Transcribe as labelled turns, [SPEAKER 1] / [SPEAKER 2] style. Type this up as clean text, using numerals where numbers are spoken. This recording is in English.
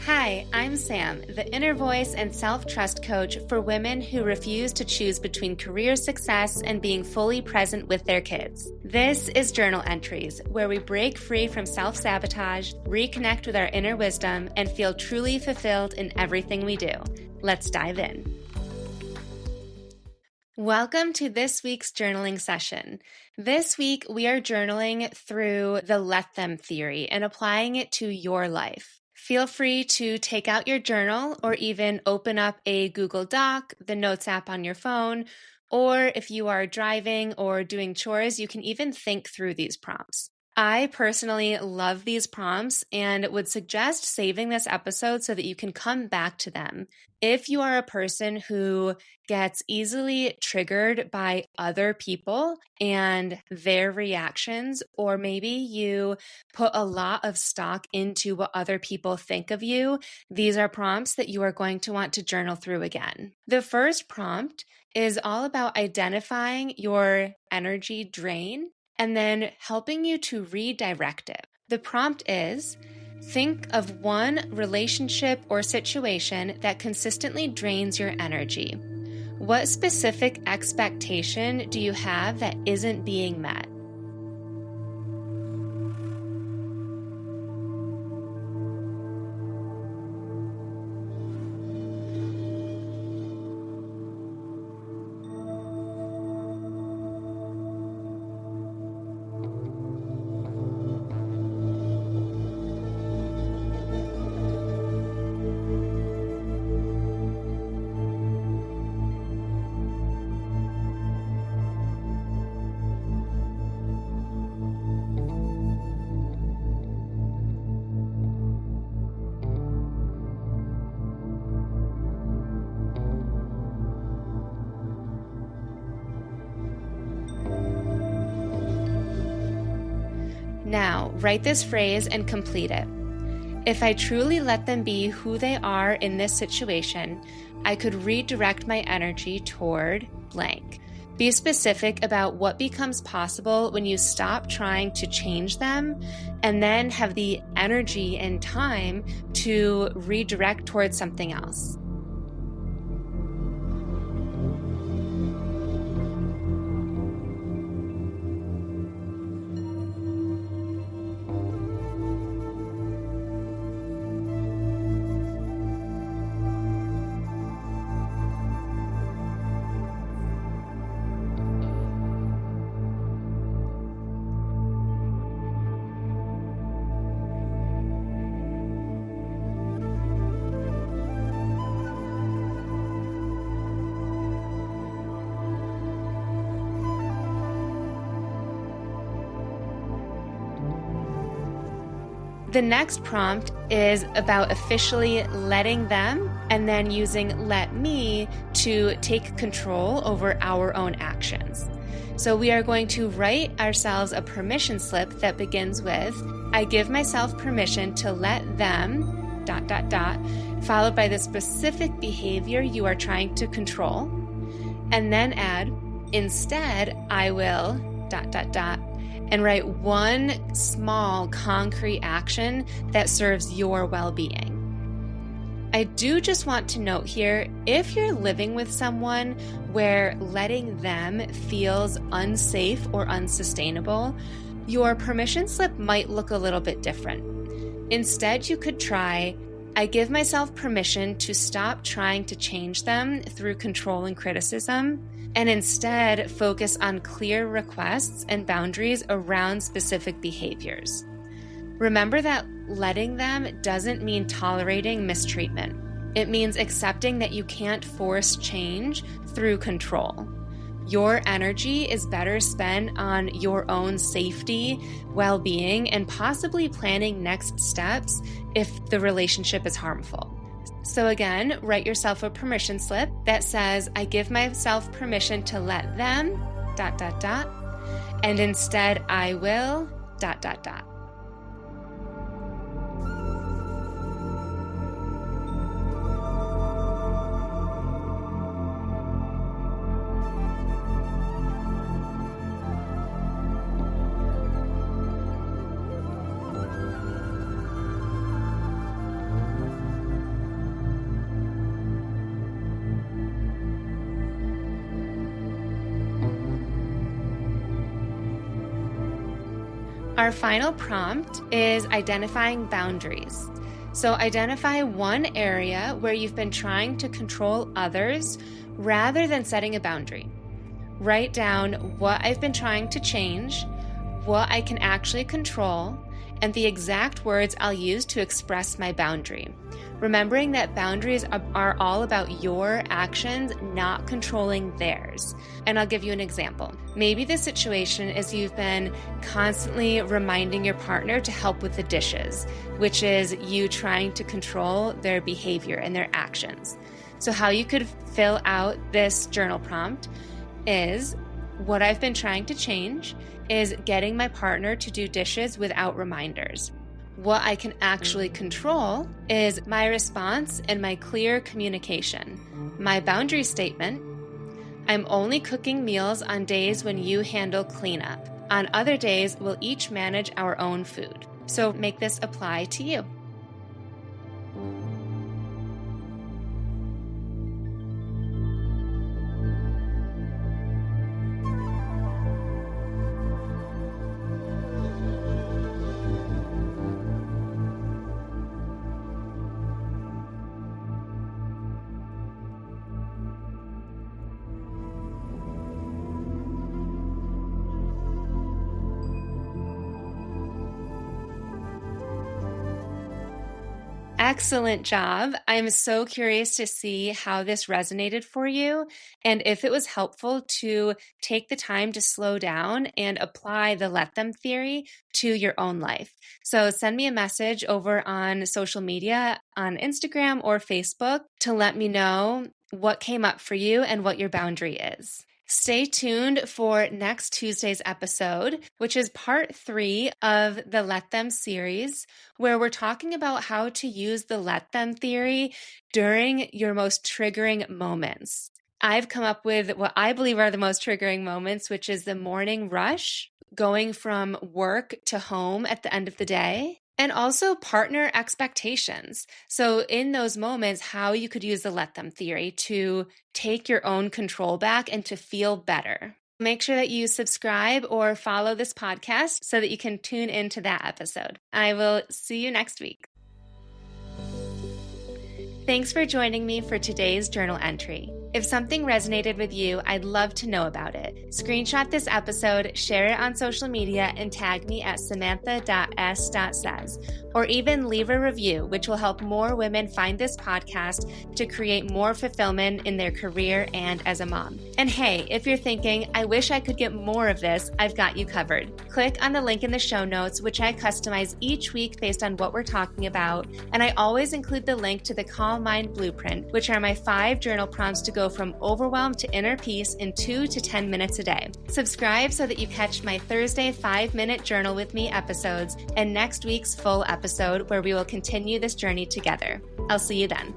[SPEAKER 1] Hi, I'm Sam, the inner voice and self-trust coach for women who refuse to choose between career success and being fully present with their kids. This is Journal Entries, where we break free from self-sabotage, reconnect with our inner wisdom, and feel truly fulfilled in everything we do. Let's dive in. Welcome to this week's journaling session. This week, we are journaling through the let them theory and applying it to your life. Feel free to take out your journal or even open up a Google Doc, the Notes app on your phone, or if you are driving or doing chores, you can even think through these prompts. I personally love these prompts and would suggest saving this episode so that you can come back to them. If you are a person who gets easily triggered by other people and their reactions, or maybe you put a lot of stock into what other people think of you, these are prompts that you are going to want to journal through again. The first prompt is all about identifying your energy drain and then helping you to redirect it. The prompt is, think of one relationship or situation that consistently drains your energy. What specific expectation do you have that isn't being met? Now, write this phrase and complete it. If I truly let them be who they are in this situation, I could redirect my energy toward blank. Be specific about what becomes possible when you stop trying to change them and then have the energy and time to redirect towards something else. The next prompt is about officially letting them and then using let me to take control over our own actions. So we are going to write ourselves a permission slip that begins with, I give myself permission to let them, ... followed by the specific behavior you are trying to control, and then add, instead, I will, ... and write one small concrete action that serves your well-being. I do just want to note here, if you're living with someone where letting them feels unsafe or unsustainable, your permission slip might look a little bit different. Instead, you could try, I give myself permission to stop trying to change them through control and criticism, and instead focus on clear requests and boundaries around specific behaviors. Remember that letting them doesn't mean tolerating mistreatment. It means accepting that you can't force change through control. Your energy is better spent on your own safety, well-being, and possibly planning next steps if the relationship is harmful. So again, write yourself a permission slip that says, I give myself permission to let them, ... and instead I will, ... Our final prompt is identifying boundaries. So identify one area where you've been trying to control others rather than setting a boundary. Write down what I've been trying to change, what I can actually control, and the exact words I'll use to express my boundary. Remembering that boundaries are all about your actions, not controlling theirs. And I'll give you an example. Maybe the situation is you've been constantly reminding your partner to help with the dishes, which is you trying to control their behavior and their actions. So how you could fill out this journal prompt is, what I've been trying to change is getting my partner to do dishes without reminders. What I can actually control is my response and my clear communication. My boundary statement: I'm only cooking meals on days when you handle cleanup. On other days, we'll each manage our own food. So make this apply to you. Excellent job. I'm so curious to see how this resonated for you and if it was helpful to take the time to slow down and apply the let them theory to your own life. So send me a message over on social media, on Instagram or Facebook, to let me know what came up for you and what your boundary is. Stay tuned for next Tuesday's episode, which is part 3 of the Let Them series, where we're talking about how to use the Let Them theory during your most triggering moments. I've come up with what I believe are the most triggering moments, which is the morning rush, going from work to home at the end of the day, and also partner expectations. So in those moments, how you could use the let them theory to take your own control back and to feel better. Make sure that you subscribe or follow this podcast so that you can tune into that episode. I will see you next week. Thanks for joining me for today's journal entry. If something resonated with you, I'd love to know about it. Screenshot this episode, share it on social media, and tag me at samantha.s.says. Or even leave a review, which will help more women find this podcast to create more fulfillment in their career and as a mom. And hey, if you're thinking, I wish I could get more of this, I've got you covered. Click on the link in the show notes, which I customize each week based on what we're talking about. And I always include the link to the Calm Mind Blueprint, which are my 5 journal prompts to go from overwhelm to inner peace in 2 to 10 minutes a day. Subscribe so that you catch my Thursday 5-minute journal with me episodes and next week's full episode where we will continue this journey together. I'll see you then.